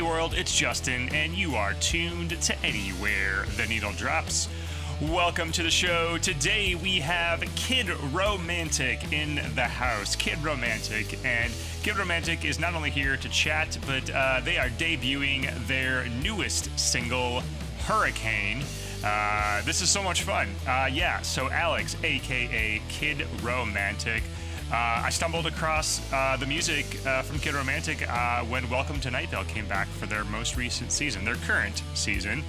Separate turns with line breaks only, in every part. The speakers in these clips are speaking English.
world, it's Justin, and you are tuned to Anywhere the Needle Drops. Welcome to the show. Today we have Kid Romantic in the house. Kid Romantic, and Kid Romantic is not only here to chat, but they are debuting their newest single, Hurricane. This is so much fun. So Alex, aka Kid Romantic, I stumbled across the music from Kid Romantic when Welcome to Night Vale came back for their most recent season, their current season.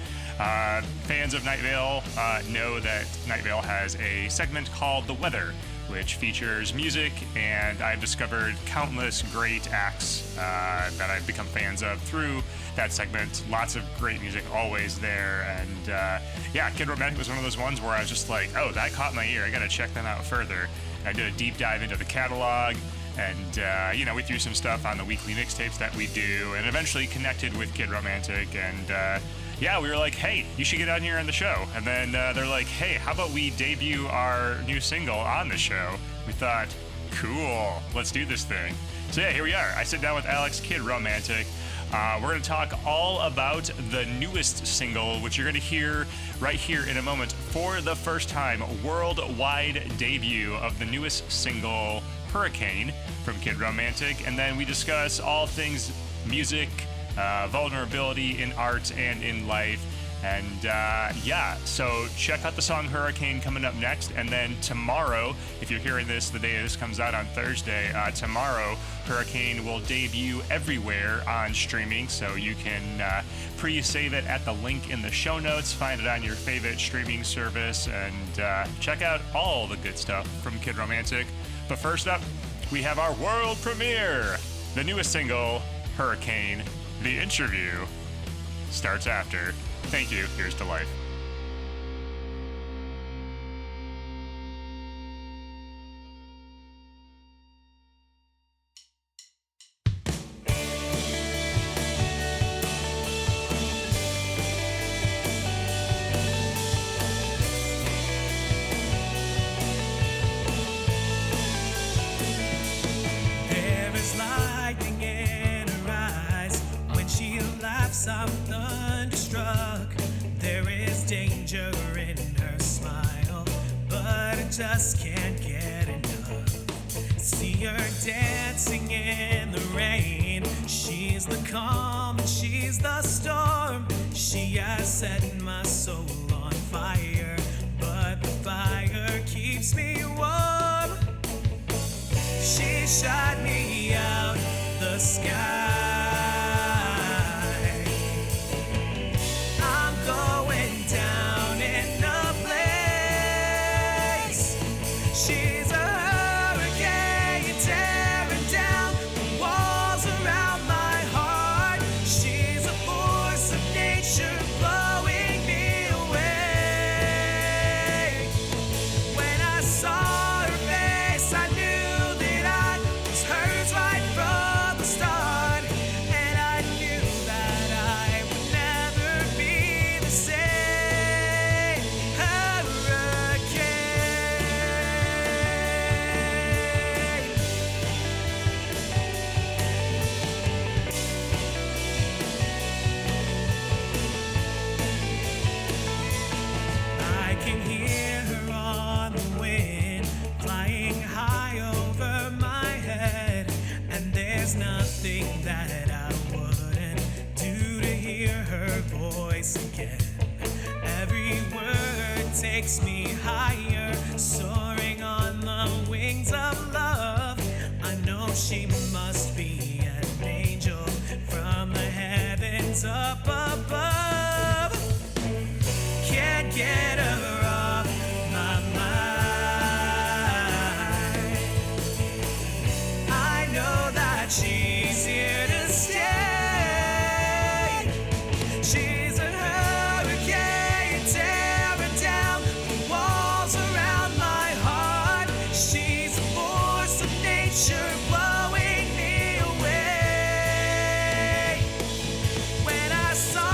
Fans of Night Vale know that Night Vale has a segment called The Weather, which features music, and I've discovered countless great acts that I've become fans of through that segment. Lots of great music always there, and Kid Romantic was one of those ones where I was just like, oh, that caught my ear, I gotta check them out further. I did a deep dive into the catalog, and we threw some stuff on the weekly mixtapes that we do, and eventually connected with Kid Romantic, and we were like, hey, you should get on here on the show. And then they're like, hey, how about we debut our new single on the show? We thought, cool, let's do this thing. So here we are. I sit down with Alex, Kid Romantic. We're going to talk all about the newest single, which you're going to hear right here in a moment for the first time, worldwide debut of the newest single, Hurricane, from Kid Romantic. And then we discuss all things music, vulnerability in art and in life. And so check out the song Hurricane coming up next. And then tomorrow, if you're hearing this the day this comes out on Thursday, tomorrow Hurricane will debut everywhere on streaming. So you can pre-save it at the link in the show notes, find it on your favorite streaming service, and check out all the good stuff from Kid Romantic. But first up, we have our world premiere, the newest single, Hurricane. The interview starts after. Thank you. Here's to life.
There is lightning in her eyes. When she laughs, I'm thunderstruck. There is danger in her smile, but I just can't get enough. See her dancing in the rain. She's the calm and she's the storm. She has set my soul on fire, but the fire keeps me warm. She shot me out the sky. She's a hurricane tearing down the walls around my heart. She's a force of nature blowing me away. When I saw her face, I knew that I was hers right from the start. And I knew that I would never be the same. There's nothing that I wouldn't do to hear her voice again. Every word takes me higher, soaring on the wings of love. I know she must be an angel from the heavens up above. Can't get her off my mind. I know that she's here to stay. She's a hurricane tearing down the walls around my heart. She's a force of nature blowing me away. When I saw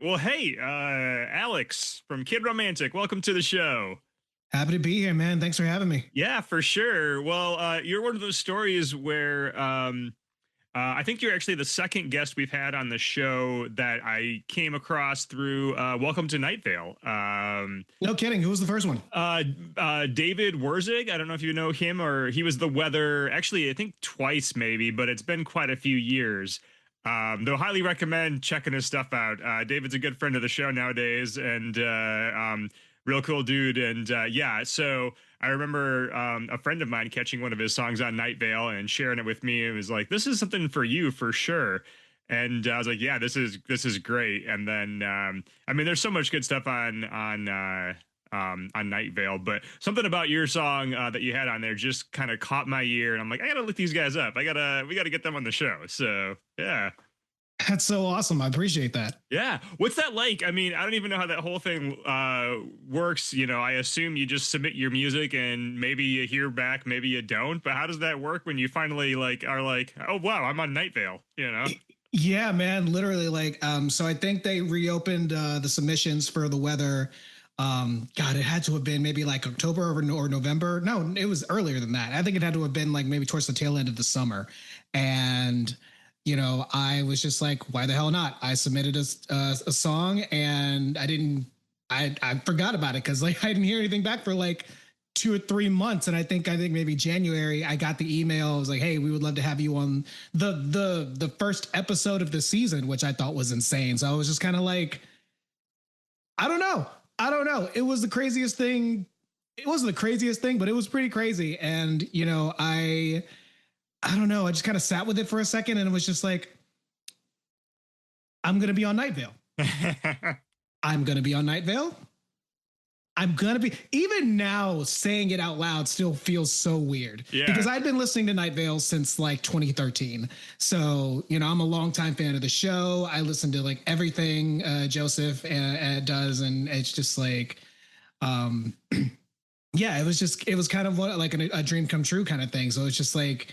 Well, hey, Alex from Kid Romantic, welcome to the show.
Happy to be here, man. Thanks for having me.
Yeah, for sure. Well, you're one of those stories where I think you're actually the second guest we've had on the show that I came across through Welcome to Night Vale.
No kidding. Who was the first one?
David Wurzig. I don't know if you know him, or he was the weather, actually, I think twice maybe, but it's been quite a few years. Though highly recommend checking his stuff out. David's a good friend of the show nowadays, and real cool dude. And yeah, so I remember a friend of mine catching one of his songs on Night Vale and sharing it with me. It was like, this is something for you for sure. And I was like, yeah, this is great. And then I mean, there's so much good stuff on Night Vale, but something about your song that you had on there just kind of caught my ear, and I'm like, I gotta look these guys up. We gotta get them on the show. So yeah.
That's so awesome. I appreciate that.
Yeah. What's that like? I mean, I don't even know how that whole thing works. You know, I assume you just submit your music and maybe you hear back, maybe you don't. But how does that work when you finally are like, oh, wow, I'm on Night Vale, you know?
Yeah, man, literally so I think they reopened the submissions for the weather. God, it had to have been maybe like October or November. No, it was earlier than that. I think it had to have been like maybe towards the tail end of the summer. And I was just like, why the hell not? I submitted a song and I forgot about it because like I didn't hear anything back for like 2 or 3 months. And I think maybe January, I got the email. I was like, hey, we would love to have you on the first episode of the season, which I thought was insane. So I was just kind of like, I don't know. It was the craziest thing. It wasn't the craziest thing, but it was pretty crazy. And, I don't know. I just kind of sat with it for a second and it was just like, I'm going to be on Night Vale. I'm going to be on Night Vale. I'm going to be, even now saying it out loud still feels so weird because I'd been listening to Night Vale since like 2013. So, I'm a longtime fan of the show. I listen to like everything Joseph does. And it's just like, yeah, it was kind of like a dream come true kind of thing. So it's just like,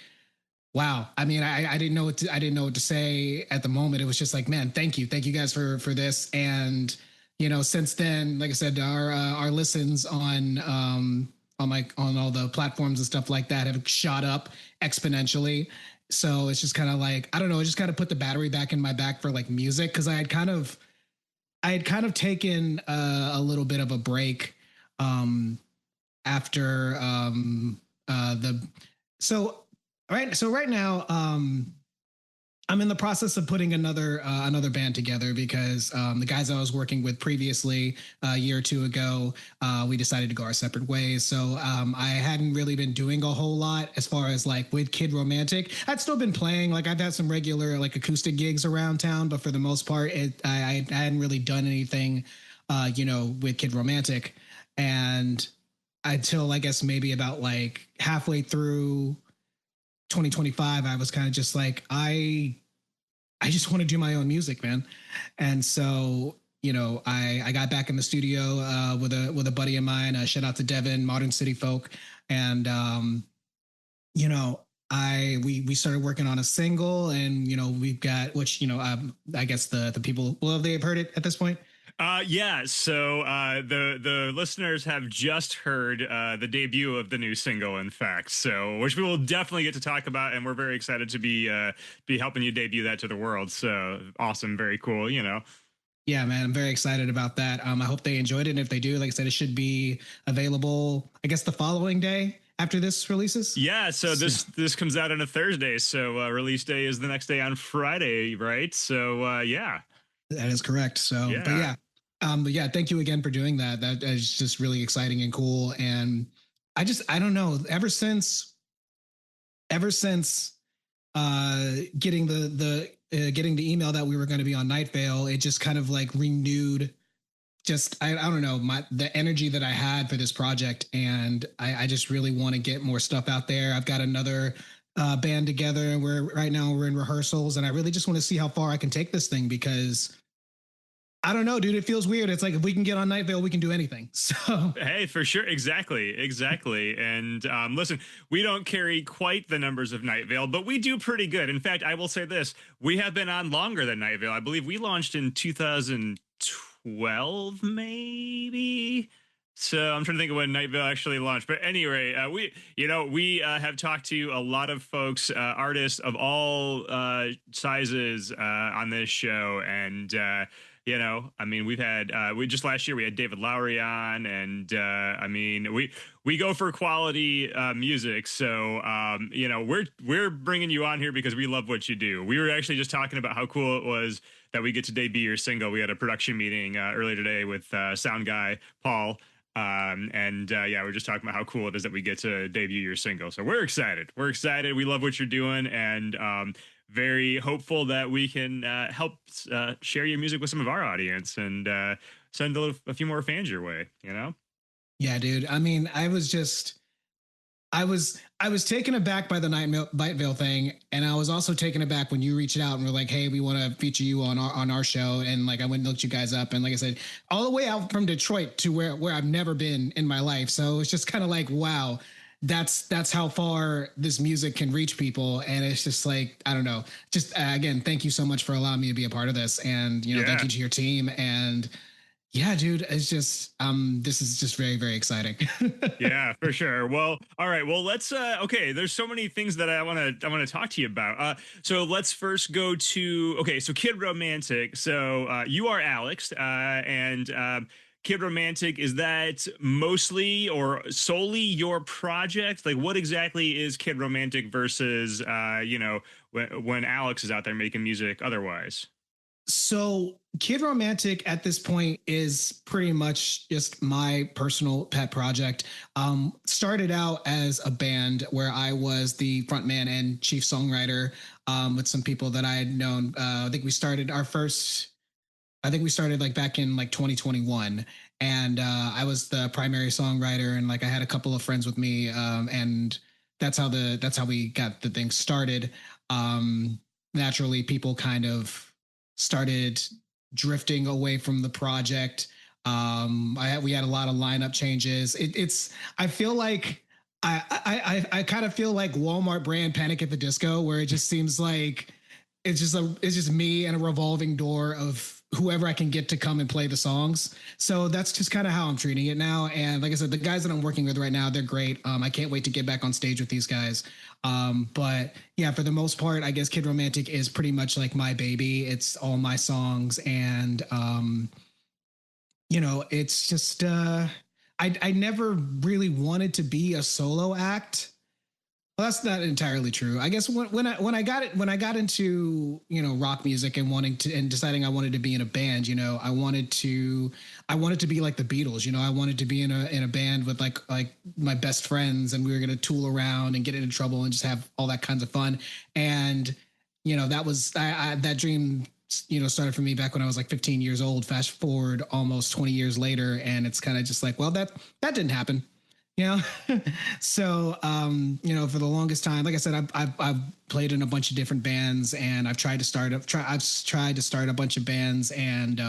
wow. I mean, I didn't know what to say at the moment. It was just like, man, thank you guys for this. And since then, like I said, our listens on all the platforms and stuff like that have shot up exponentially. So it's just kind of like, I don't know, it just kind of put the battery back in my back for like music because I had kind of taken a little bit of a break after right now, I'm in the process of putting another band together because the guys I was working with previously a year or two ago, we decided to go our separate ways. So I hadn't really been doing a whole lot as far as like with Kid Romantic. I'd still been playing, like I've had some regular like acoustic gigs around town, but for the most part, I hadn't really done anything, with Kid Romantic. And until I guess maybe about like halfway through 2025, I was kind of just like, I just want to do my own music, man. And so, I got back in the studio with a buddy of mine. Shout out to Devin, Modern City Folk. And, we started working on a single and, we've got, which, I guess the people, well, they have heard it at this point.
Yeah, so the listeners have just heard the debut of the new single, in fact, so which we will definitely get to talk about, and we're very excited to be helping you debut that to the world. So awesome, very cool,
Yeah, man, I'm very excited about that. I hope they enjoyed it, and if they do, like I said, it should be available, I guess, the following day after this releases.
Yeah, so this comes out on a Thursday, so release day is the next day on Friday, right? So yeah.
That is correct. So, yeah. But yeah, thank you again for doing that. That is just really exciting and cool. And I don't know, ever since getting the email that we were going to be on Night Vale, it just kind of like renewed I don't know, the energy that I had for this project. And I just really want to get more stuff out there. I've got another band together and we're in rehearsals, and I really just want to see how far I can take this thing because I don't know, dude. It feels weird. It's like if we can get on Night Vale, we can do anything. So
hey, for sure, exactly. And listen, we don't carry quite the numbers of Night Vale, but we do pretty good. In fact, I will say this: we have been on longer than Night Vale. I believe we launched in 2000. 2012, maybe. So I'm trying to think of when Nightville actually launched. But anyway, we have talked to a lot of folks, artists of all sizes on this show, and I mean, we've had we just last year we had David Lowery on, and I mean, we go for quality music. So we're bringing you on here because we love what you do. We were actually just talking about how cool it was that we get to debut your single. We had a production meeting earlier today with sound guy Paul. We're just talking about how cool it is that we get to debut your single. So we're excited. We're excited. We love what you're doing, and very hopeful that we can help share your music with some of our audience and send a few more fans your way.
Yeah, dude. I mean, I was taken aback by the Nightville thing, and I was also taken aback when you reached out and were like, "Hey, we want to feature you on our show." And like, I went and looked you guys up, and like I said, all the way out from Detroit to where I've never been in my life. So it's just kind of like, wow, that's how far this music can reach people. And it's just like, I don't know. Just again, thank you so much for allowing me to be a part of this, and thank you to your team. And yeah, dude, it's just this is just very, very exciting.
Yeah, for sure. Well, all right. Well, let's okay, there's so many things that I want to talk to you about. So let's first go to so Kid Romantic. So you are Alex, and Kid Romantic, is that mostly or solely your project? Like, what exactly is Kid Romantic versus when Alex is out there making music otherwise?
So Kid Romantic at this point is pretty much just my personal pet project. Started out as a band where I was the frontman and chief songwriter with some people that I had known. I think we started like back in like 2021, and I was the primary songwriter, and like I had a couple of friends with me, and that's how we got the thing started. Naturally, people kind of started drifting away from the project. We had a lot of lineup changes. I feel like I kind of feel like Walmart brand Panic at the Disco, where it just seems like it's just me and a revolving door of whoever I can get to come and play the songs. So that's just kind of how I'm treating it now. And like I said, the guys that I'm working with right now, they're great. I can't wait to get back on stage with these guys. But yeah, for the most part, I guess Kid Romantic is pretty much like my baby. It's all my songs. And, it's just, I never really wanted to be a solo act. Well, that's not entirely true. I guess when I got into rock music and deciding I wanted to be in a band, I wanted to be like the Beatles. I wanted to be in a band with like my best friends, and we were gonna tool around and get into trouble and just have all that kinds of fun. And that was that dream started for me back when I was like 15 years old. Fast forward almost 20 years later, and it's kind of just like, well, that didn't happen. So for the longest time, like I said, I've played in a bunch of different bands, and I've tried to start a bunch of bands, and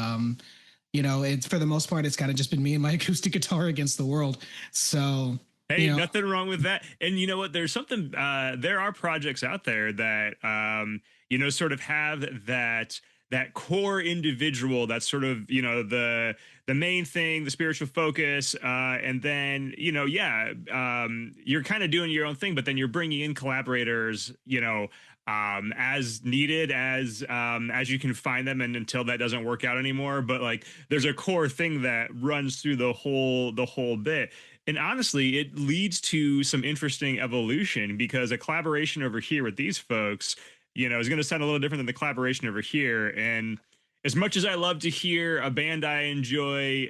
it's, for the most part, it's kind of just been me and my acoustic guitar against the world. So
hey, nothing wrong with that. And you know what? There's something. There are projects out there that sort of have that core individual that's sort of the main thing, the spiritual focus, and then you're kind of doing your own thing, but then you're bringing in collaborators as needed, as you can find them, and until that doesn't work out anymore. But like, there's a core thing that runs through the whole bit. And honestly, it leads to some interesting evolution, because a collaboration over here with these folks is going to sound a little different than the collaboration over here. And as much as I love to hear a band I enjoy,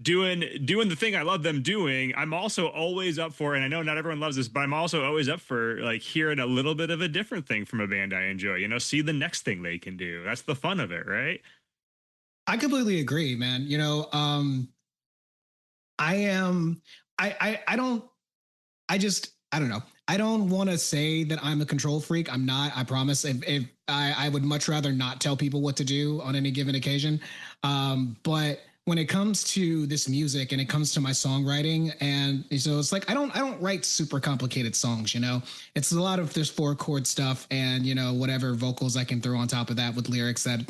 doing the thing I love them doing, I'm also always up for, and I know not everyone loves this, but I'm also always up for like hearing a little bit of a different thing from a band I enjoy, see the next thing they can do. That's the fun of it, right?
I completely agree, man. I don't know. I don't want to say that I'm a control freak. I'm not. I promise. If I would much rather not tell people what to do on any given occasion. But when it comes to this music and it comes to my songwriting, and so it's like I don't write super complicated songs. It's a lot of this 4-chord stuff and whatever vocals I can throw on top of that with lyrics that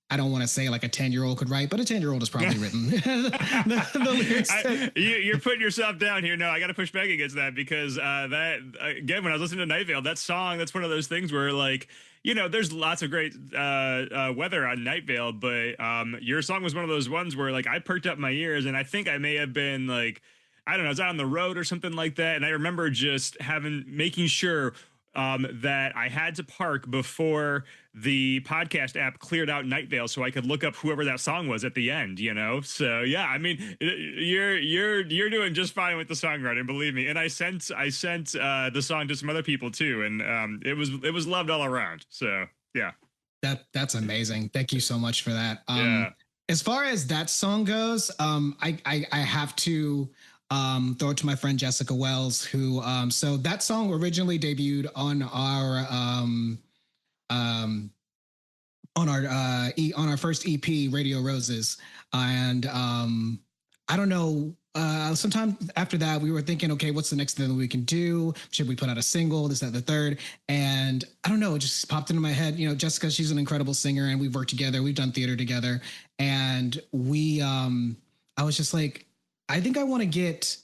I don't want to say like a 10-year-old could write, but a 10-year-old has probably written the lyrics.
You're putting yourself down here. No, I got to push back against that because that again, when I was listening to Night Vale, that song, that's one of those things where like, you know, there's lots of great weather on Night Vale, but your song was one of those ones where like I perked up my ears, and I think I may have been like, I don't know, I was out on the road or something like that, and I remember just making sure that I had to park before the podcast app cleared out Night Vale so I could look up whoever that song was at the end, you know? So yeah, I mean, you're doing just fine with the songwriting, believe me. And I sent the song to some other people too, and it was loved all around. So yeah.
That's amazing. Thank you so much for that.
Yeah.
As far as that song goes, I have to throw it to my friend Jessica Wells, who so that song originally debuted on our first EP, Radio Roses, and I don't know. Sometime after that, we were thinking, okay, what's the next thing that we can do? Should we put out a single? This, that, the third. And I don't know, it just popped into my head. You know, Jessica, she's an incredible singer, and we've worked together. We've done theater together. And I was just like, I think I want to get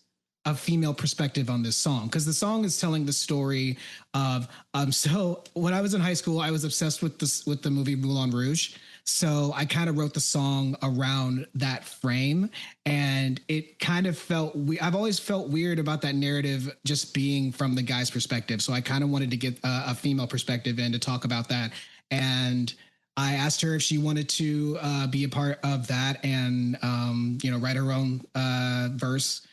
a female perspective on this song, because the song is telling the story of so when I was in high school, I was obsessed with the movie Moulin Rouge. So I kind of wrote the song around that frame, and it kind of felt I've always felt weird about that narrative just being from the guy's perspective. So I kind of wanted to get a female perspective in to talk about that. And I asked her if she wanted to be a part of that and, write her own verse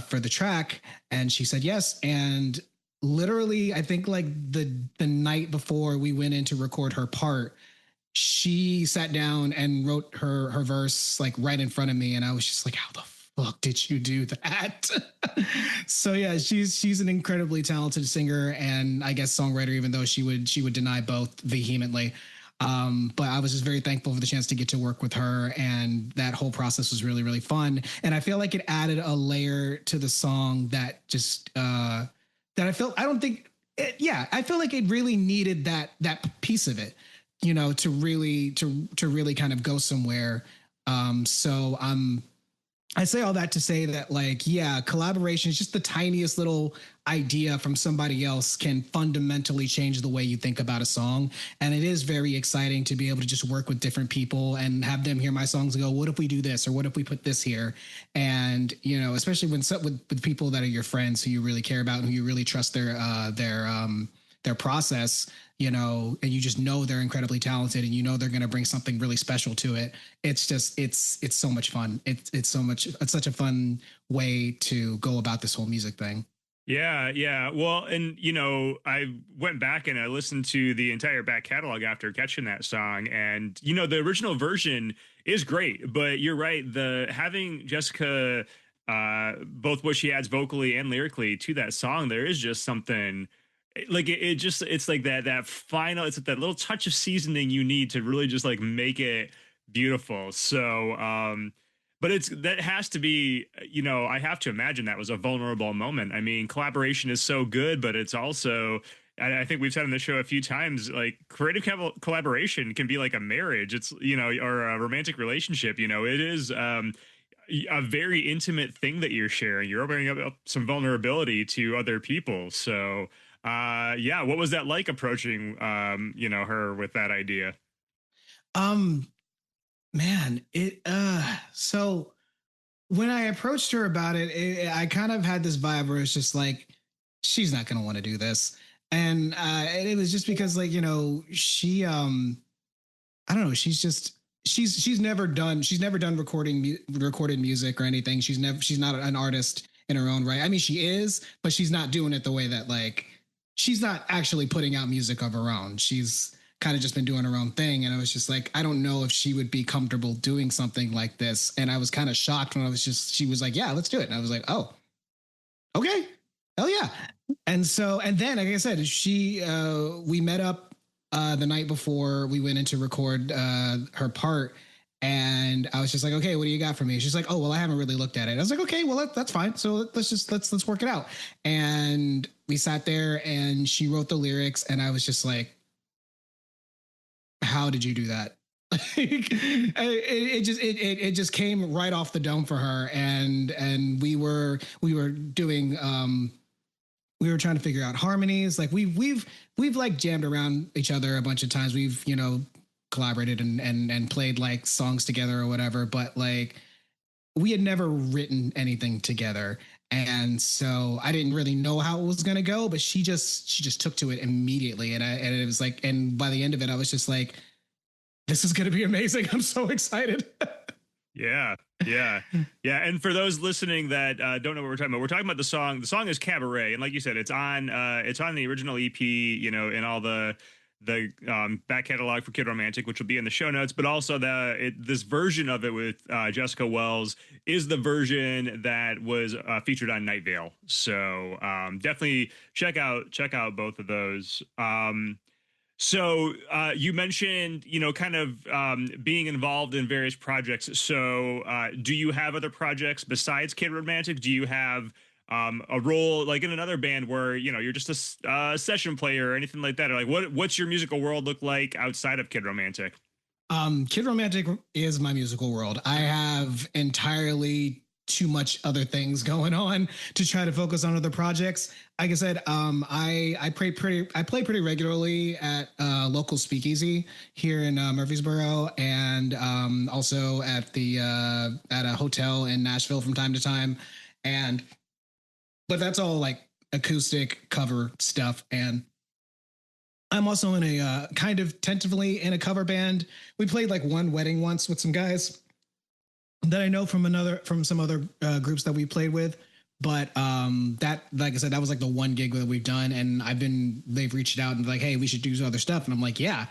for the track. And she said yes. And literally, I think like the night before we went in to record her part, she sat down and wrote her verse like right in front of me. And I was just like, how the fuck did you do that? So yeah, she's an incredibly talented singer and I guess songwriter, even though she would deny both vehemently. But I was just very thankful for the chance to get to work with her, and that whole process was really, really fun. And I feel like it added a layer to the song that just I feel like it really needed that piece of it, you know, to really kind of go somewhere. So I say all that to say that, like, yeah, collaboration is just the tiniest little idea from somebody else can fundamentally change the way you think about a song. And it is very exciting to be able to just work with different people and have them hear my songs and go, what if we do this? Or what if we put this here? And, you know, especially with people that are your friends who you really care about and who you really trust their process, you know, and you just know they're incredibly talented and you know they're going to bring something really special to it. It's just it's so much fun. It's such a fun way to go about this whole music thing.
Yeah. Well, and you know, I went back and I listened to the entire back catalog after catching that song, and you know, the original version is great, but you're right, having Jessica both what she adds vocally and lyrically to that song, there is just something like it's like that final, it's that little touch of seasoning you need to really just like make it beautiful. So but that has to be, you know, I have to imagine that was a vulnerable moment. I mean, collaboration is so good, but it's also, I think we've said on the show a few times, like creative collaboration can be like a marriage. It's, you know, or a romantic relationship. You know, it is a very intimate thing that you're sharing. You're opening up some vulnerability to other people. So yeah, what was that like approaching, you know, her with that idea?
Man, so when I approached her about it, I kind of had this vibe where it's just like, she's not going to want to do this. And it was just because, like, you know, she, I don't know, she's never done recorded music or anything. She's not an artist in her own right. I mean, she is, but she's not doing it the way that, like, she's not actually putting out music of her own. She's kind of just been doing her own thing. And I was just like, I don't know if she would be comfortable doing something like this. And I was kind of shocked when she was like, yeah, let's do it. And I was like, oh, okay. Hell yeah. And then, like I said, we met up the night before we went in to record her part. And I was just like, okay, what do you got for me? She's like, oh, well, I haven't really looked at it. I was like, okay, well, that's fine. So let's work it out. And we sat there and she wrote the lyrics and I was just like, how did you do that? It just came right off the dome for her, and we were doing we were trying to figure out harmonies. Like we've like jammed around each other a bunch of times. We've collaborated and played like songs together or whatever, but like we had never written anything together. And so I didn't really know how it was going to go, but she just took to it immediately. And it was like, and by the end of it, I was just like, this is going to be amazing. I'm so excited.
Yeah, yeah, yeah. And for those listening that don't know what we're talking about the song. The song is Cabaret, and like you said, it's on the original EP, and all the back catalog for Kid Romantic, which will be in the show notes. But also this version of it with Jessica Wells is the version that was featured on Night Vale. So definitely check out both of those. So you mentioned, kind of being involved in various projects. So do you have other projects besides Kid Romantic? Do you have a role like in another band where, you're just a session player or anything like that? Or like what's your musical world look like outside of Kid Romantic?
Kid Romantic is my musical world. I have entirely too much other things going on to try to focus on other projects. Like I said, I play pretty regularly at local speakeasy here in Murfreesboro, and also at a hotel in Nashville from time to time. But that's all like acoustic cover stuff. And I'm also in a kind of tentatively in a cover band. We played like one wedding once with some guys that I know from some other groups that we played with. But that, like I said, that was like the one gig that we've done. And they've reached out and like, hey, we should do other stuff. And I'm like, yeah,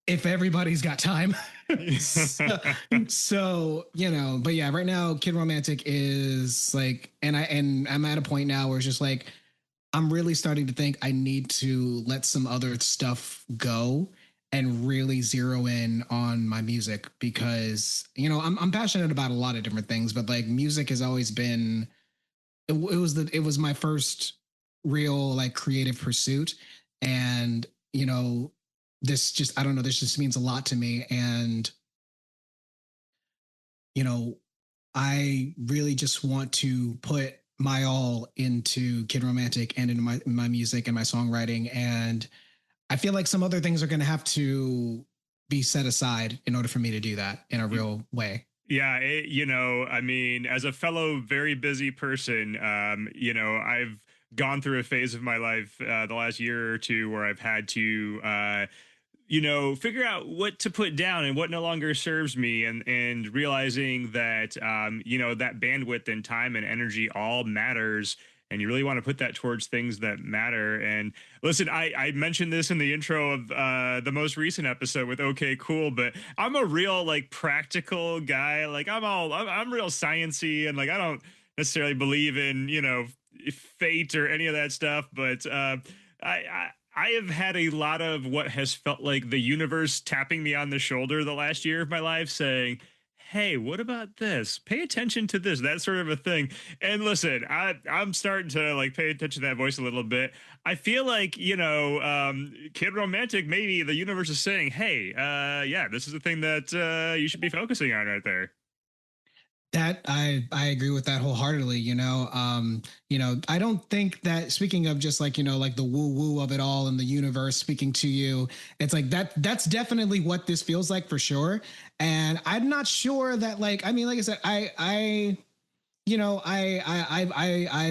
if everybody's got time. so, but yeah, right now Kid Romantic is like, and I'm at a point now where it's just like, I'm really starting to think I need to let some other stuff go and really zero in on my music, because I'm passionate about a lot of different things, but like music has always been it was my first real like creative pursuit. And this just, I don't know, this just means a lot to me. And I really just want to put my all into Kid Romantic and into my music and my songwriting. And I feel like some other things are going to have to be set aside in order for me to do that in a real way.
Yeah, I mean, as a fellow very busy person, I've gone through a phase of my life the last year or two where I've had to figure out what to put down and what no longer serves me, and realizing that that bandwidth and time and energy all matters, and you really want to put that towards things that matter. And listen, I mentioned this in the intro of the most recent episode with OK Cool, but I'm a real like practical guy. Like I'm real sciencey, and like I don't necessarily believe in fate or any of that stuff, but I have had a lot of what has felt like the universe tapping me on the shoulder the last year of my life, saying, hey, what about this? Pay attention to this, that sort of a thing. And listen, I'm starting to like pay attention to that voice a little bit. I feel like, Kid Romantic, maybe the universe is saying, hey, yeah, this is the thing that you should be focusing on right there.
That I agree with that wholeheartedly. I don't think that, speaking of just like, like the woo woo of it all and the universe speaking to you, it's like that's definitely what this feels like for sure. And I'm not sure that like, I mean, like I said, I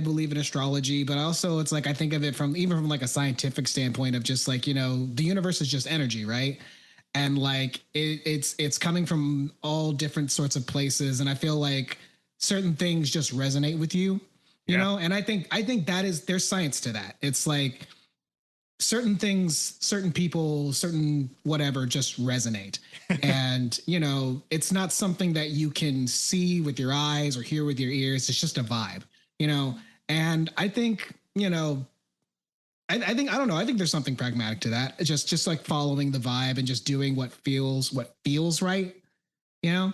believe in astrology, but also it's like, I think of it from like a scientific standpoint of just like, the universe is just energy, right? And like it's coming from all different sorts of places, and I feel like certain things just resonate with you, you know. And I think there's science to that. It's like certain things, certain people, certain whatever just resonate, and it's not something that you can see with your eyes or hear with your ears. It's just a vibe, And I think I think, I don't know. I think there's something pragmatic to that. It's just like following the vibe and just doing what feels right,
Yeah.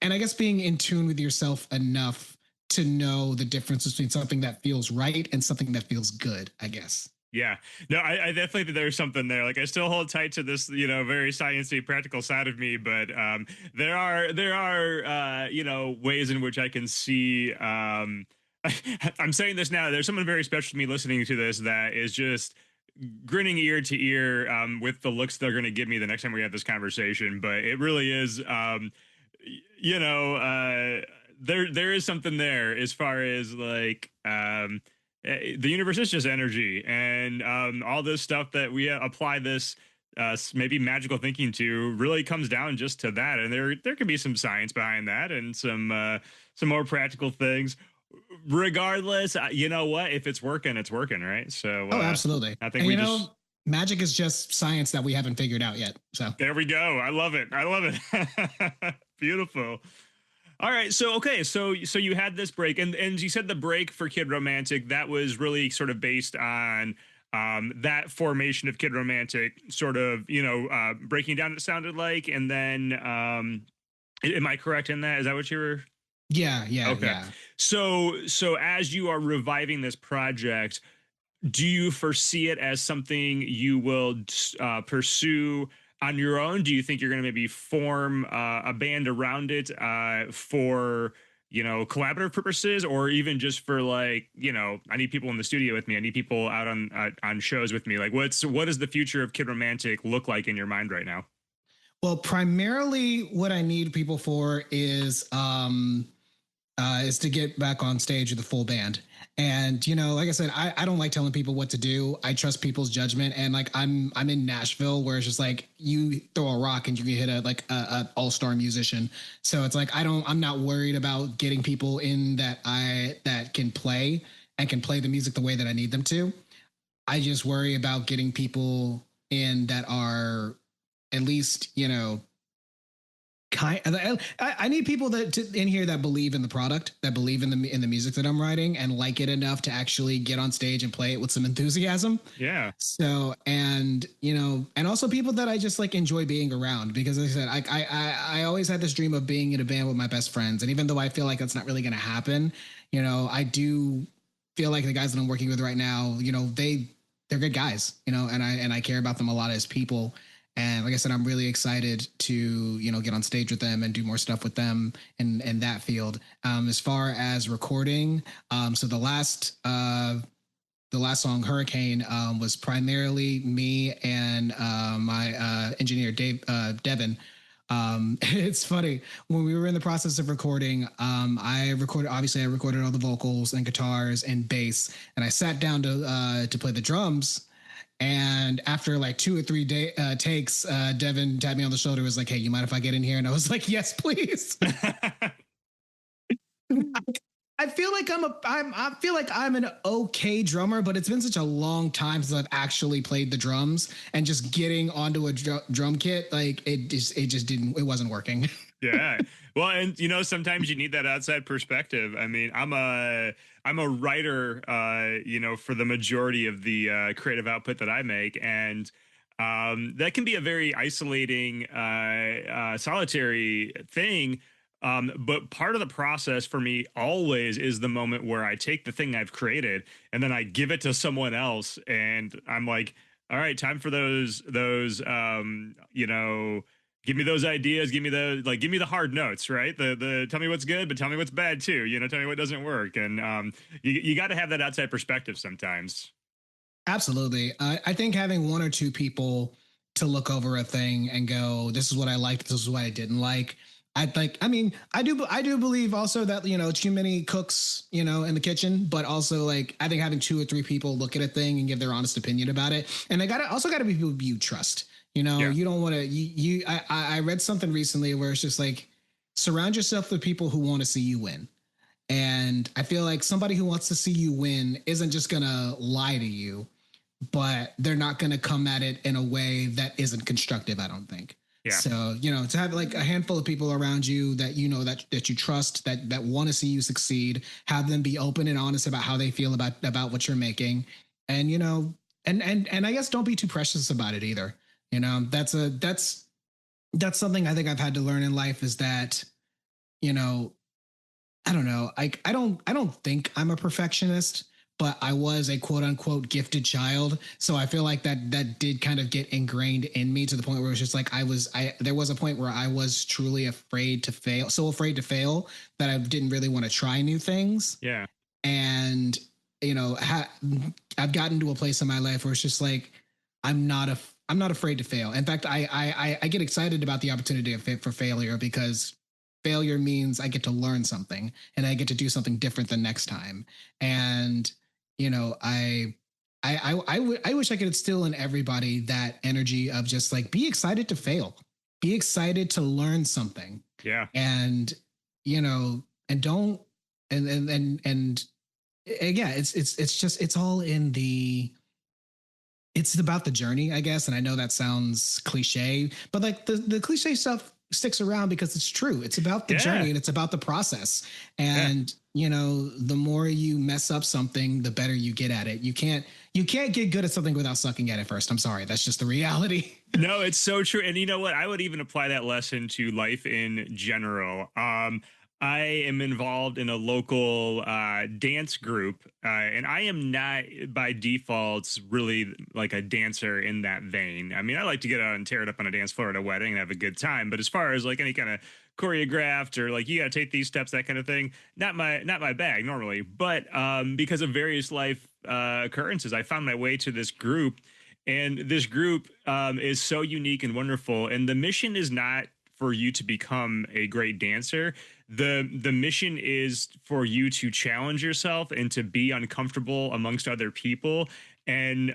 And I guess being in tune with yourself enough to know the difference between something that feels right and something that feels good, I guess.
Yeah. No, I definitely think there's something there. Like I still hold tight to this, very sciencey, practical side of me, but there are ways in which I can see. I'm saying this now. There's someone very special to me listening to this that is just grinning ear to ear with the looks they're going to give me the next time we have this conversation. But it really is, there is something there as far as like. The universe is just energy, and all this stuff that we apply this maybe magical thinking to really comes down just to that. And there can be some science behind that, and some more practical things. Regardless, you know what? If it's working, right? So
Oh, absolutely.
I think
And
we just
magic is just science that we haven't figured out yet. So
there we go. I love it. I love it. Beautiful. All right, so okay, so you had this break, and you said the break for Kid Romantic that was really sort of based on that formation of Kid Romantic, sort of breaking down. It sounded like, and then am I correct in that? Is that what you were?
yeah,
Okay,
yeah.
so as you are reviving this project, do you foresee it as something you will pursue on your own? Do you think you're going to maybe form a band around it for collaborative purposes, or even just for like I need people in the studio with me, I need people out on shows with me? Like what does the future of Kid Romantic look like in your mind right now?
Well, primarily what I need people for is to get back on stage with the full band. And like I said, I don't like telling people what to do. I trust people's judgment. And like I'm in Nashville, where it's just like you throw a rock and you can hit a all-star musician. So it's like I'm not worried about getting people in that can play and can play the music the way that I need them to. I just worry about getting people in that are at least I need people in here that believe in the product, that believe in the music that I'm writing, and like it enough to actually get on stage and play it with some enthusiasm.
Yeah.
So, and also people that I just like enjoy being around, because like I said, I always had this dream of being in a band with my best friends, and even though I feel like that's not really going to happen, I do feel like the guys that I'm working with right now, they're good guys, and I care about them a lot as people. And like I said, I'm really excited to, get on stage with them and do more stuff with them in that field. As far as recording, so the last song, Hurricane, was primarily me and my engineer, Devin. It's funny, when we were in the process of recording, I recorded all the vocals and guitars and bass, and I sat down to play the drums. And after like 2 or 3 takes, Devin tapped me on the shoulder, was like, "Hey, you mind if I get in here?" And I was like, "Yes, please." I feel like I feel like I'm an okay drummer, but it's been such a long time since I've actually played the drums, and just getting onto a drum kit, like it wasn't working.
Yeah. Well, and sometimes you need that outside perspective. I mean, I'm a writer, for the majority of the creative output that I make, and that can be a very isolating, solitary thing. But part of the process for me always is the moment where I take the thing I've created and then I give it to someone else, and I'm like, all right, time for those, give me those ideas, give me the hard notes, right? The tell me what's good, but tell me what's bad too. Tell me what doesn't work. And you got to have that outside perspective sometimes.
Absolutely. I think having 1 or 2 people to look over a thing and go, "This is what I liked, this is what I didn't like." I do believe also that, too many cooks, in the kitchen, but also like I think having 2 or 3 people look at a thing and give their honest opinion about it. And they also gotta be people you trust.
Yeah.
You don't want to, I read something recently where it's just like, surround yourself with people who want to see you win. And I feel like somebody who wants to see you win isn't just going to lie to you, but they're not going to come at it in a way that isn't constructive, I don't think.
Yeah.
So, to have like a handful of people around you that that you trust, that want to see you succeed, have them be open and honest about how they feel about what you're making. And, and I guess don't be too precious about it either. That's something I think I've had to learn in life, is that, I don't know. I don't think I'm a perfectionist, but I was a quote unquote gifted child. So I feel like that did kind of get ingrained in me to the point where it was just like there was a point where I was truly afraid to fail, so afraid to fail that I didn't really want to try new things.
Yeah.
And I've gotten to a place in my life where it's just like I'm not afraid to fail. In fact, I get excited about the opportunity for failure, because failure means I get to learn something and I get to do something different the next time. And I wish I could instill in everybody that energy of just like, be excited to fail, be excited to learn something.
Yeah.
And and don't and yeah, it's all in it's about the journey, I guess. And I know that sounds cliche, but like the cliche stuff sticks around because it's true. It's about the journey and it's about the process. And the more you mess up something, the better you get at it. You can't get good at something without sucking at it first. I'm sorry. That's just the reality.
No, it's so true. And you know what? I would even apply that lesson to life in general. I am involved in a local dance group, and I am not by default really like a dancer in that vein. I mean, I like to get out and tear it up on a dance floor at a wedding and have a good time. But as far as like any kind of choreographed or like you got to take these steps, that kind of thing, not my bag normally. But because of various life occurrences, I found my way to this group, and this group is so unique and wonderful. And the mission is not for you to become a great dancer. The mission is for you to challenge yourself and to be uncomfortable amongst other people, and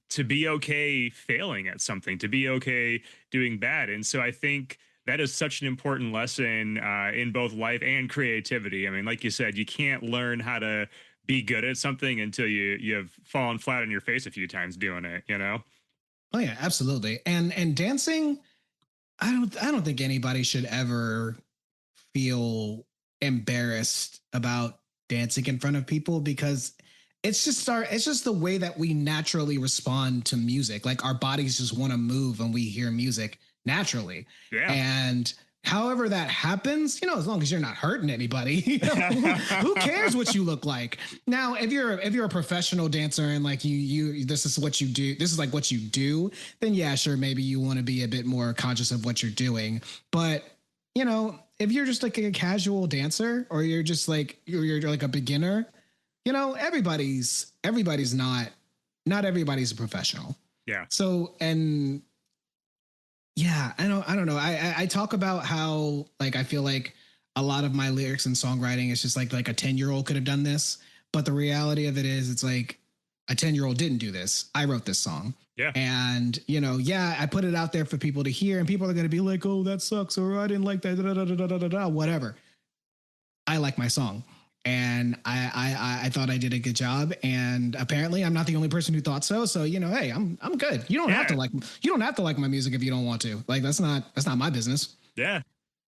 to be okay failing at something, to be okay doing bad. And so I think that is such an important lesson in both life and creativity. I mean, like you said, you can't learn how to be good at something until you have fallen flat on your face a few times doing it,
Oh yeah, absolutely. And dancing, I don't think anybody should ever feel embarrassed about dancing in front of people, because it's just the way that we naturally respond to music. Like our bodies just want to move when we hear music naturally.
Yeah.
And however that happens, as long as you're not hurting anybody, who cares what you look like? Now, if you're a professional dancer and like you this is what you do, this is like what you do, then yeah, sure, maybe you want to be a bit more conscious of what you're doing. But if you're just like a casual dancer, or you're just like you're like a beginner, everybody's not everybody's a professional.
Yeah.
So, and yeah, I don't know. I talk about how like I feel like a lot of my lyrics and songwriting is just like a 10-year-old could have done this, but the reality of it is it's like a 10-year-old didn't do this. I wrote this song.
Yeah.
And, I put it out there for people to hear, and people are going to be like, oh, that sucks, or I didn't like that, whatever. I like my song. And I thought I did a good job. And apparently I'm not the only person who thought so. So, hey, I'm good. You don't have to like my music if you don't want to. Like, that's not my business.
Yeah.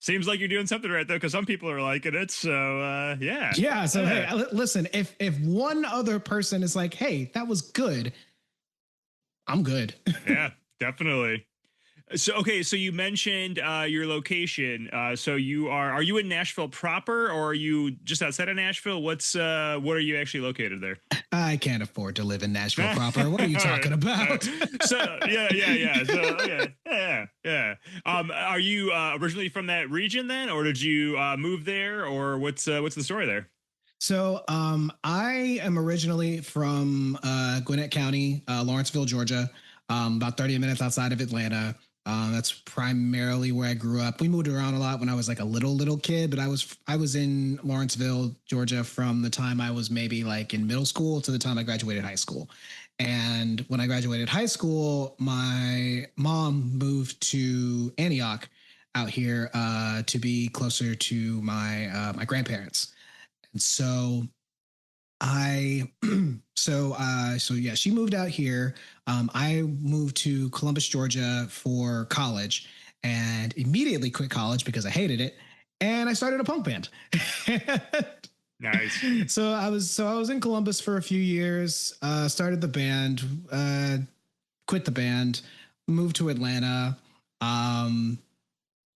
Seems like you're doing something right, though, because some people are liking it. So, yeah.
Yeah. So, hey, listen, if one other person is like, hey, that was good, I'm good.
Yeah, definitely. So, okay. So you mentioned your location. So are you in Nashville proper, or are you just outside of Nashville? What are you actually located there?
I can't afford to live in Nashville proper. What are you talking about?
So, yeah. So, okay. Yeah. Are you originally from that region then, or did you move there, or what's the story there?
So I am originally from Gwinnett County, Lawrenceville, Georgia, about 30 minutes outside of Atlanta. That's primarily where I grew up. We moved around a lot when I was like a little kid, but I was in Lawrenceville, Georgia from the time I was maybe like in middle school to the time I graduated high school. And when I graduated high school, my mom moved to Antioch out here to be closer to my grandparents. And so she moved out here. I moved to Columbus, Georgia for college, and immediately quit college because I hated it. And I started a punk band.
Nice.
So I was in Columbus for a few years, started the band, quit the band, moved to Atlanta.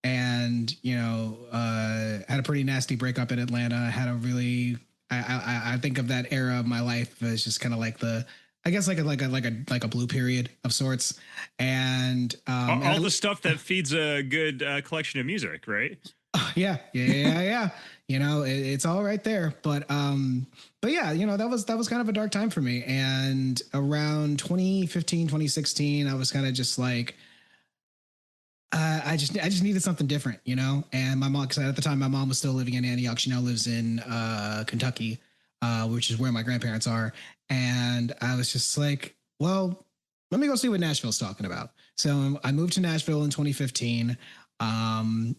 And had a pretty nasty breakup in Atlanta. Had a really I think of that era of my life as just kind of like the, I guess like a blue period of sorts. And
All the stuff that feeds a good collection of music, right?
yeah. It's all right there. But yeah, that was kind of a dark time for me. And around 2015, 2016, I was kind of just like, I just needed something different, And my mom, because at the time my mom was still living in Antioch. She now lives in Kentucky, which is where my grandparents are. And I was just like, well, let me go see what Nashville's talking about. So I moved to Nashville in 2015. And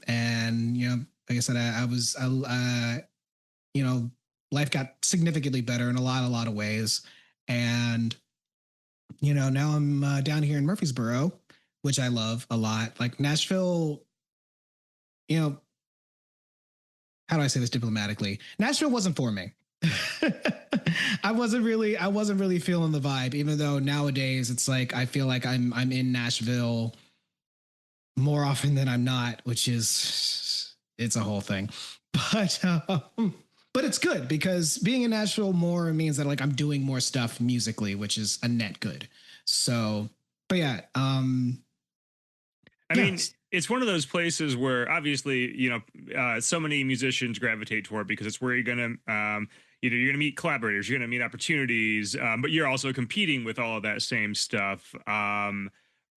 like I said, life got significantly better in a lot of ways. And, now I'm down here in Murfreesboro, which I love a lot. Like Nashville, how do I say this diplomatically? Nashville wasn't for me. I wasn't really feeling the vibe, even though nowadays it's like I feel like I'm in Nashville more often than I'm not, which is, it's a whole thing. But it's good because being in Nashville more means that like I'm doing more stuff musically, which is a net good. So, but yeah,
I mean, it's one of those places where obviously, so many musicians gravitate toward because it's where you're going to, you're going to meet collaborators, you're going to meet opportunities, but you're also competing with all of that same stuff.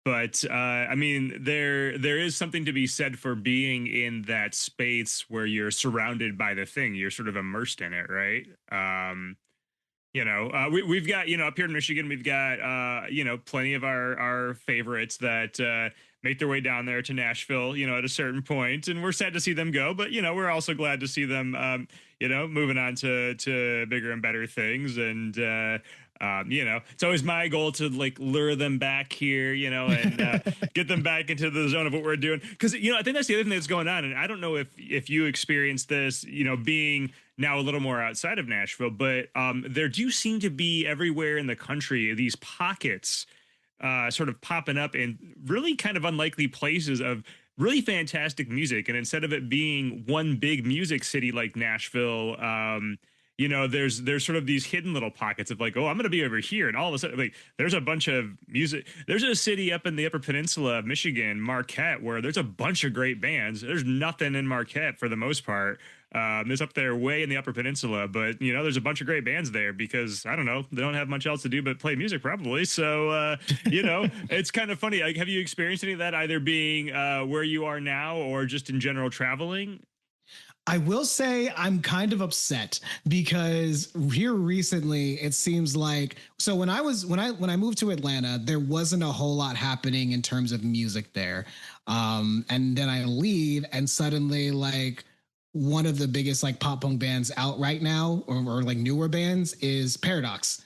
But I mean, there is something to be said for being in that space where you're surrounded by the thing. You're sort of immersed in it, right? We've got, up here in Michigan, we've got, plenty of our favorites that make their way down there to Nashville, at a certain point, and we're sad to see them go, but we're also glad to see them, moving on to bigger and better things. And it's always my goal to like lure them back here, and get them back into the zone of what we're doing. Because I think that's the other thing that's going on, and I don't know if you experienced this, being now a little more outside of Nashville, but there do seem to be everywhere in the country these pockets sort of popping up in really kind of unlikely places of really fantastic music. And instead of it being one big music city like Nashville, there's sort of these hidden little pockets of like, oh, I'm going to be over here. And all of a sudden, like, there's a bunch of music. There's a city up in the Upper Peninsula of Michigan, Marquette, where there's a bunch of great bands. There's nothing in Marquette for the most part. It's up there way in the Upper Peninsula, but there's a bunch of great bands there because I don't know, they don't have much else to do but play music probably. So it's kind of funny. Like, have you experienced any of that either being where you are now or just in general traveling?
I will say I'm kind of upset because here recently it seems like, so when I moved to Atlanta, there wasn't a whole lot happening in terms of music there. And then I leave and suddenly like one of the biggest like pop punk bands out right now or like newer bands is Paradox.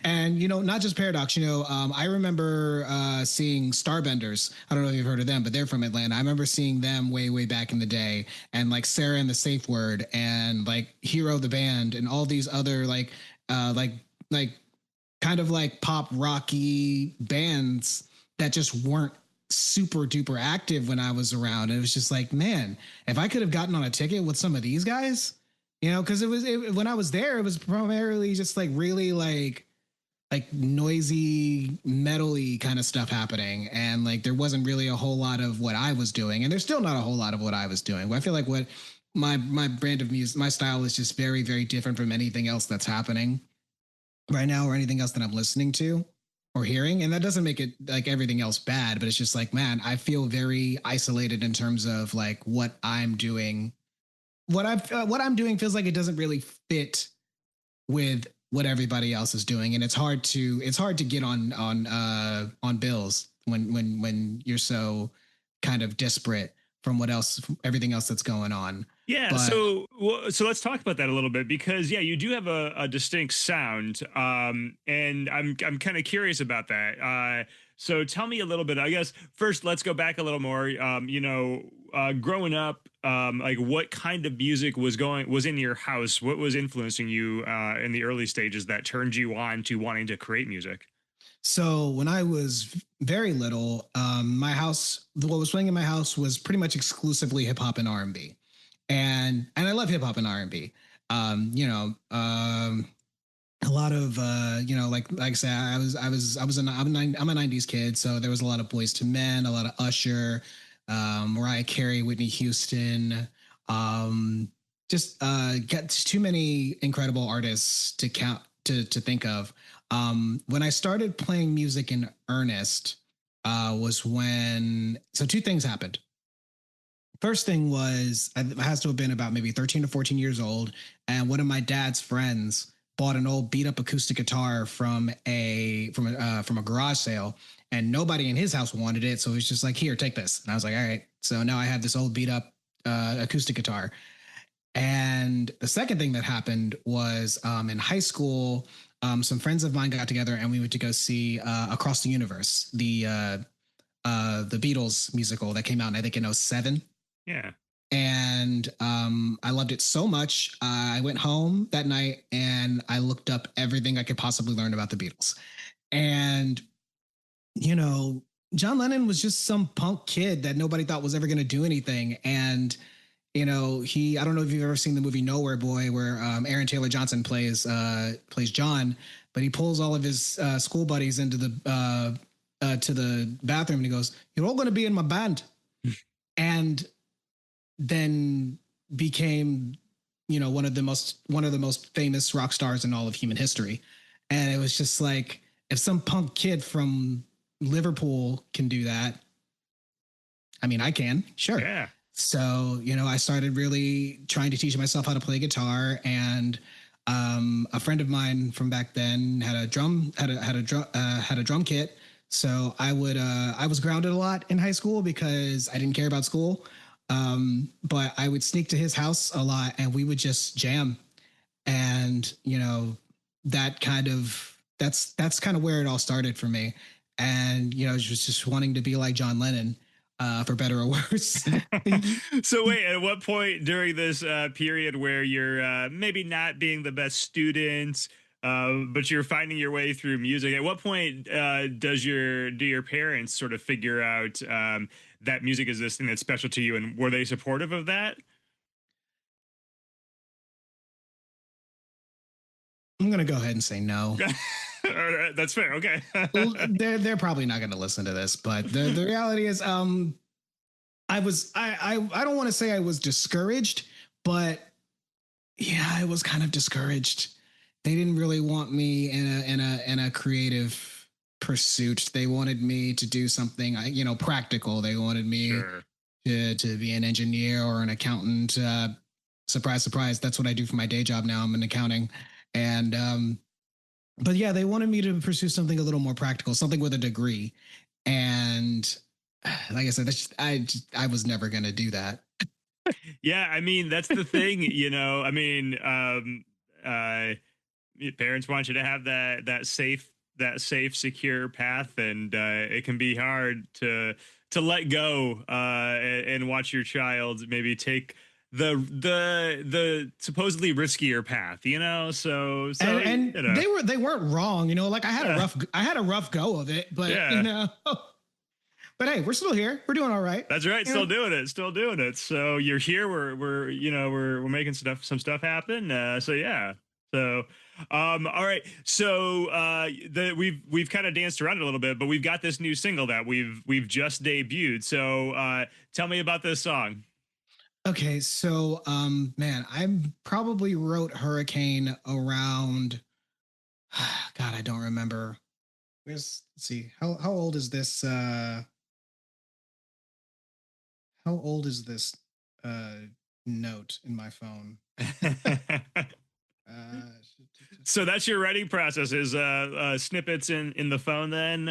And not just Paradox, I remember seeing Starbenders. I don't know if you've heard of them, but they're from Atlanta. I remember seeing them way back in the day, and like Sarah and the Safe Word and like Hero the Band and all these other like kind of like pop rocky bands that just weren't super duper active when I was around. It was just like, man, if I could have gotten on a ticket with some of these guys, because when I was there, it was primarily just like really like noisy, metal-y kind of stuff happening. And like, there wasn't really a whole lot of what I was doing. And there's still not a whole lot of what I was doing. I feel like what my brand of music, my style is just very, very different from anything else that's happening right now or anything else that I'm listening to or hearing. And that doesn't make it like everything else bad, but it's just like, man, I feel very isolated in terms of like what I'm doing. What I'm doing feels like it doesn't really fit with what everybody else is doing, and it's hard to get on bills when you're so kind of disparate from everything else that's going on.
Yeah. So let's talk about that a little bit because you do have a distinct sound. And I'm kind of curious about that. So tell me a little bit, I guess first, let's go back a little more, growing up, like what kind of music was in your house? What was influencing you, in the early stages that turned you on to wanting to create music?
So when I was very little, what was playing in my house was pretty much exclusively hip hop and R&B. And I love hip hop and R&B. You know, a lot of like I said, I'm a '90s kid, so there was a lot of Boys to Men, a lot of Usher, Mariah Carey, Whitney Houston. Um, just got too many incredible artists to count to think of. When I started playing music in earnest, was when two things happened. First thing was it has to have been about maybe 13 to 14 years old, and one of my dad's friends bought an old beat up acoustic guitar from a garage sale, and nobody in his house wanted it, so he was just like, "Here, take this." And I was like, "All right." So now I have this old beat up acoustic guitar. And the second thing that happened was in high school, some friends of mine got together and we went to go see Across the Universe, the Beatles musical that came out, I think, in '07.
Yeah.
And I loved it so much. I went home that night and I looked up everything I could possibly learn about the Beatles. And, you know, John Lennon was just some punk kid that nobody thought was ever going to do anything. And, you know, I don't know if you've ever seen the movie Nowhere Boy, where Aaron Taylor Johnson plays John, but he pulls all of his school buddies into to the bathroom and he goes, "You're all going to be in my band." And then became, you know, one of the most famous rock stars in all of human history. And it was just like, if some punk kid from Liverpool can do that, I mean, I can, sure.
Yeah.
So, you know, I started really trying to teach myself how to play guitar, and a friend of mine from back then had a drum kit. So I was grounded a lot in high school because I didn't care about school. But I would sneak to his house a lot and we would just jam. And, you know, that's kind of where it all started for me. And, you know, just wanting to be like John Lennon, for better or worse.
So wait, at what point during this period where you're maybe not being the best student, but you're finding your way through music, at what point do your parents sort of figure out that music is this thing that's special to you, and were they supportive of that?
I'm gonna go ahead and say no.
That's fair. Okay.
Well, they're probably not going to listen to this, but the reality is, I don't want to say I was discouraged, but yeah, I was kind of discouraged. They didn't really want me in a creative pursuit. They wanted me to do something, you know, practical. They wanted me
Sure.
to be an engineer or an accountant. Surprise, surprise. That's what I do for my day job now. I'm in accounting. And, but yeah, they wanted me to pursue something a little more practical, something with a degree. And like I said, I was never going to do that.
Yeah, I mean, that's the thing, you know. I mean, parents want you to have that safe, secure path, and it can be hard to let go and watch your child maybe take the supposedly riskier path, you know. So
and
you know.
they weren't wrong, you know. Like I had a rough go of it, but you know. But hey, we're still here. We're doing all right.
That's right. Still doing it. So you're here. We're making some stuff happen. So yeah. So, all right. So we've kind of danced around it a little bit, but we've got this new single that we've just debuted. So tell me about this song.
Okay, so man, I probably wrote Hurricane around God, I don't remember. Let's see. How old is this how old is this note in my phone?
So that's your writing process, is snippets in the phone then?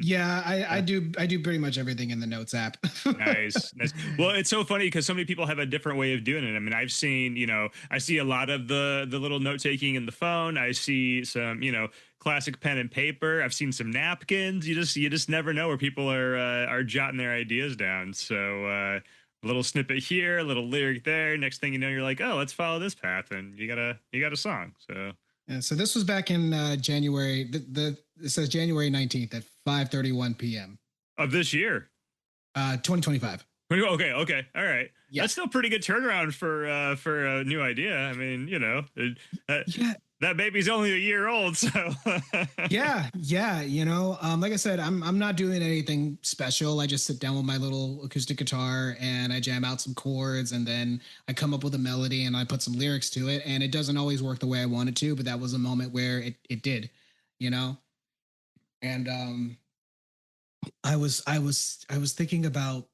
Yeah, I do pretty much everything in the notes app.
Nice. Well, it's so funny because so many people have a different way of doing it. I mean, I've seen, you know, I see a lot of the little note taking in the phone. I see some, you know, classic pen and paper. I've seen some napkins. You just never know where people are jotting their ideas down. So a little snippet here, a little lyric there. Next thing you know, you're like, oh, let's follow this path, and you got a song. So
yeah, so this was back in January. It says January 19th at 5:31 p.m.
of this year.
2025.
Okay, all right.
Yeah.
That's still a pretty good turnaround for a new idea. I mean, that
Yeah.
that baby's only a year old, so
Yeah. Like I said, I'm not doing anything special. I just sit down with my little acoustic guitar and I jam out some chords and then I come up with a melody and I put some lyrics to it. And it doesn't always work the way I want it to, but that was a moment where it did, you know? And I was thinking about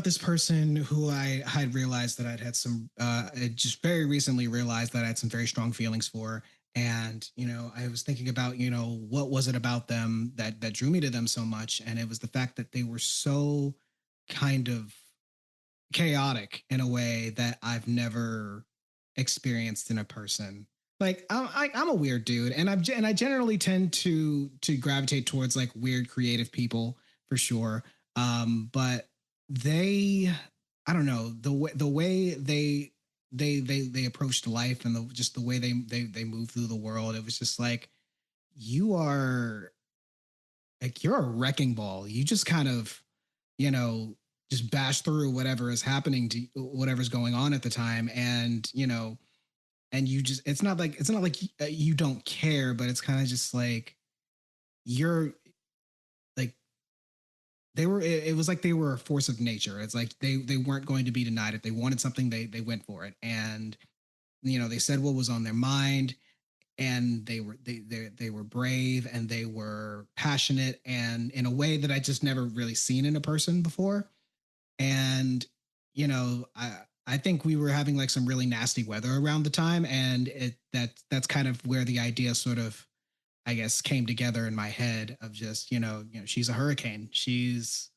this person who I had realized that I'd had some, just very recently realized that I had some very strong feelings for. And, I was thinking about, what was it about them that drew me to them so much? And it was the fact that they were so kind of chaotic in a way that I've never experienced in a person. Like I'm a weird dude, and I generally tend to gravitate towards like weird creative people for sure. But they, I don't know, the way they approached life and just the way they move through the world. It was just like you are like you're a wrecking ball. You just kind of, you know, just bash through whatever is happening to whatever's going on at the time, and and you just it's not like you don't care, but it's kind of just like you're like it was like they were a force of nature. It's like they weren't going to be denied. If they wanted something, they went for it, and they said what was on their mind, and they were brave and they were passionate, and in a way that I just never really seen in a person before. And I think we were having like some really nasty weather around the time, and that's kind of where the idea sort of, I guess, came together in my head of just she's a hurricane. She's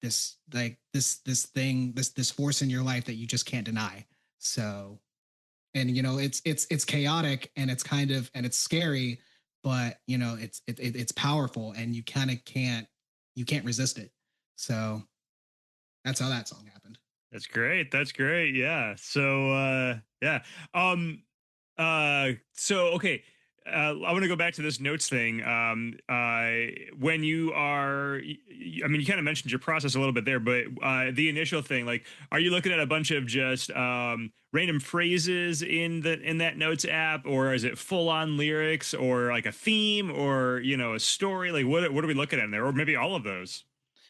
this like this thing, this force in your life that you just can't deny. So, and it's chaotic, and it's kind of, and it's scary, but it's powerful, and you kind of can't resist it. So that's how that song happened.
that's great. That's great. Yeah. So yeah. So okay. I want to go back to this notes thing. When you are, I mean, you kind of mentioned your process a little bit there, but the initial thing, like, are you looking at a bunch of just random phrases in that notes app, or is it full on lyrics, or like a theme, or a story? Like, what are we looking at in there, or maybe all of those?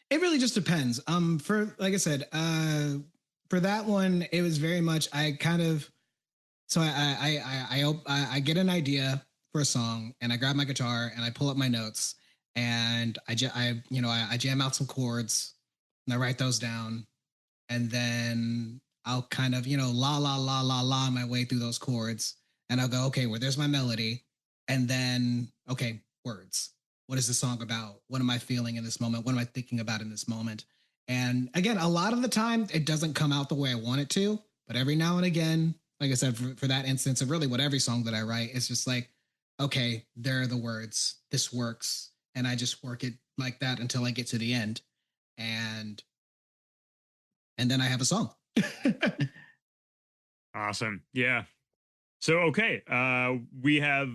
It really just depends. For like I said, for that one, it was very much I kind of so I get an idea for a song, and I grab my guitar and I pull up my notes, and I jam out some chords and I write those down, and then I'll kind of la la la la la my way through those chords, and I'll go, okay, well, there's my melody, and then okay, words. What is the song about? What am I feeling in this moment? What am I thinking about in this moment? And again, a lot of the time it doesn't come out the way I want it to, but every now and again, like I said, for that instance of really what every song that I write, it's just like, okay, there are the words. This works. And I just work it like that until I get to the end. And then I have a song.
Awesome. Yeah. So okay, we have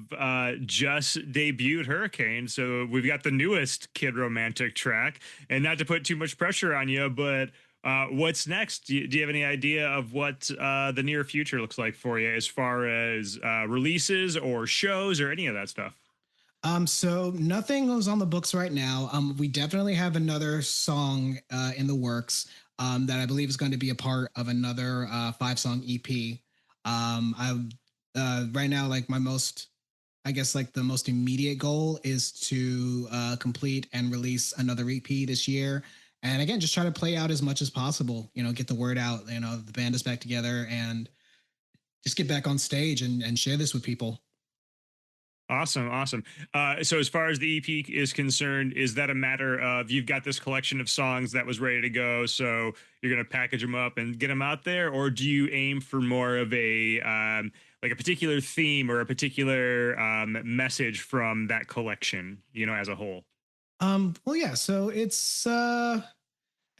just debuted Hurricane, so we've got the newest Kid Romantic track. And not to put too much pressure on you, but what's next? Do you have any idea of what the near future looks like for you, as far as releases or shows or any of that stuff?
So nothing is on the books right now. We definitely have another song in the works that I believe is going to be a part of another 5-song EP. I Right now, like I guess like the most immediate goal is to complete and release another EP this year. And again, just try to play out as much as possible, get the word out, the band is back together, and just get back on stage and share this with people.
Awesome, awesome. So as far as the EP is concerned, is that a matter of you've got this collection of songs that was ready to go, so you're going to package them up and get them out there, or do you aim for more of a like a particular theme or a particular message from that collection, as a whole?
Well, yeah. So it's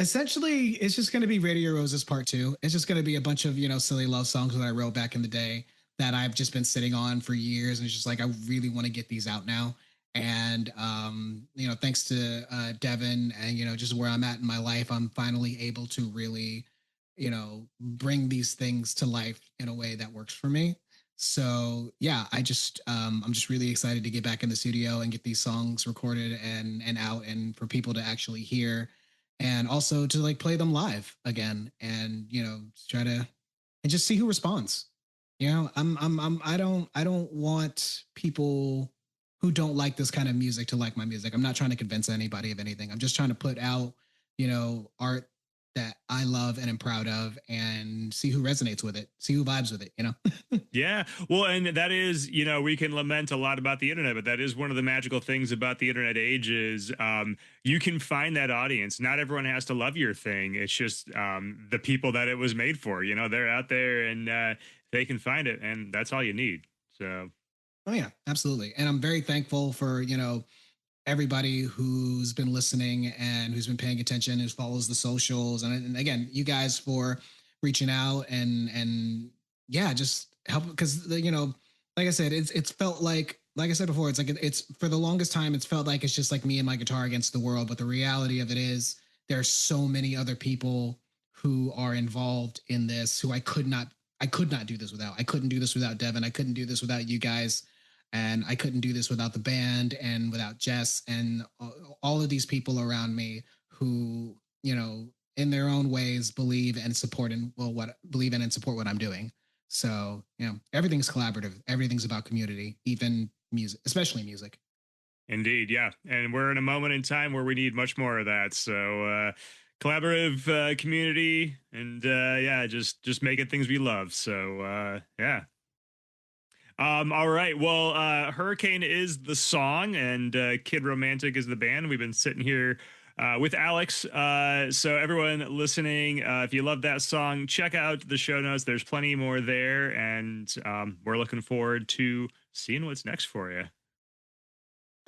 essentially it's just going to be Radio Roses Part Two. It's just going to be a bunch of silly love songs that I wrote back in the day that I've just been sitting on for years, and it's just like I really want to get these out now. And thanks to Devin and just where I'm at in my life, I'm finally able to really bring these things to life in a way that works for me. So yeah, I'm just really excited to get back in the studio and get these songs recorded and out, and for people to actually hear, and also to like play them live again, and try to and just see who responds. I don't want people who don't like this kind of music to like my music. I'm not trying to convince anybody of anything. I'm just trying to put out art that I love and am proud of, and see who resonates with it, see who vibes with it.
Yeah. Well, and that is, we can lament a lot about the internet, but that is one of the magical things about the internet age is you can find that audience. Not everyone has to love your thing. It's just the people that it was made for, they're out there and they can find it, and that's all you need. So.
Oh yeah, absolutely. And I'm very thankful for, everybody who's been listening and who's been paying attention, who follows the socials. And again, you guys for reaching out and yeah, just help. Cause like I said, it's felt like I said before, it's for the longest time, it's felt like it's just like me and my guitar against the world. But the reality of it is there's so many other people who are involved in this, who I could not do this without. I couldn't do this without Devin. I couldn't do this without you guys. And I couldn't do this without the band and without Jess and all of these people around me who, in their own ways believe in and support what I'm doing. So, everything's collaborative. Everything's about community, even music, especially music.
Indeed. Yeah. And we're in a moment in time where we need much more of that. So, collaborative community and just making things we love. So, yeah. All right. Well, Hurricane is the song and Kid Romantic is the band. We've been sitting here with Alex. So everyone listening, if you love that song, check out the show notes. There's plenty more there. And we're looking forward to seeing what's next for you.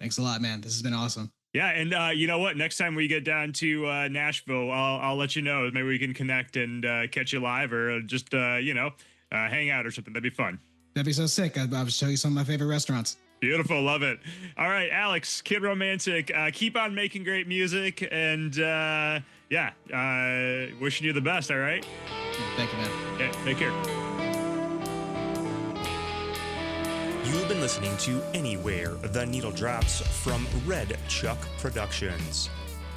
Thanks a lot, man. This has been awesome.
Yeah. And you know what? Next time we get down to Nashville, I'll let you know. Maybe we can connect and catch you live or just, hang out or something. That'd be fun.
That'd be so sick. I'll show you some of my favorite restaurants.
Beautiful. Love it. All right, Alex, Kid Romantic, keep on making great music. And wishing you the best. All right.
Thank you, man.
Yeah, take care. You've been listening to Anywhere the Needle Drops from Red Chuck Productions.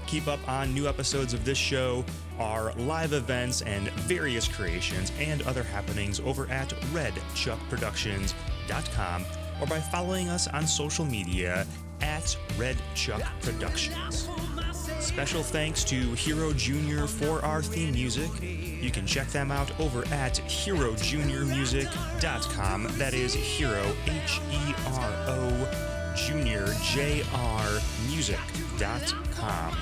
Keep up on new episodes of this show, our live events and various creations and other happenings over at redchuckproductions.com or by following us on social media at Red Chuck Productions. Special thanks to Hero Jr. for our theme music. You can check them out over at herojuniormusic.com. That is Hero, Hero, Junior, JR, music.com.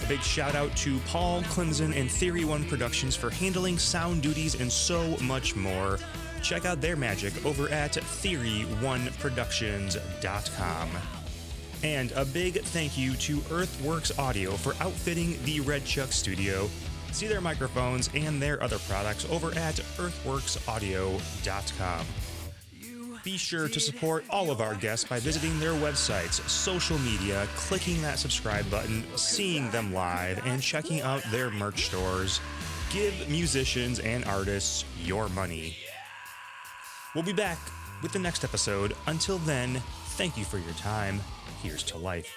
A big shout out to Paul Clemson and Theory One Productions for handling sound duties and so much more. Check out their magic over at theory1productions.com. And a big thank you to Earthworks Audio for outfitting the Red Chuck Studio. See their microphones and their other products over at earthworksaudio.com. Be sure to support all of our guests by visiting their websites, social media, clicking that subscribe button, seeing them live, and checking out their merch stores. Give musicians and artists your money. We'll be back with the next episode. Until then, thank you for your time. Here's to life.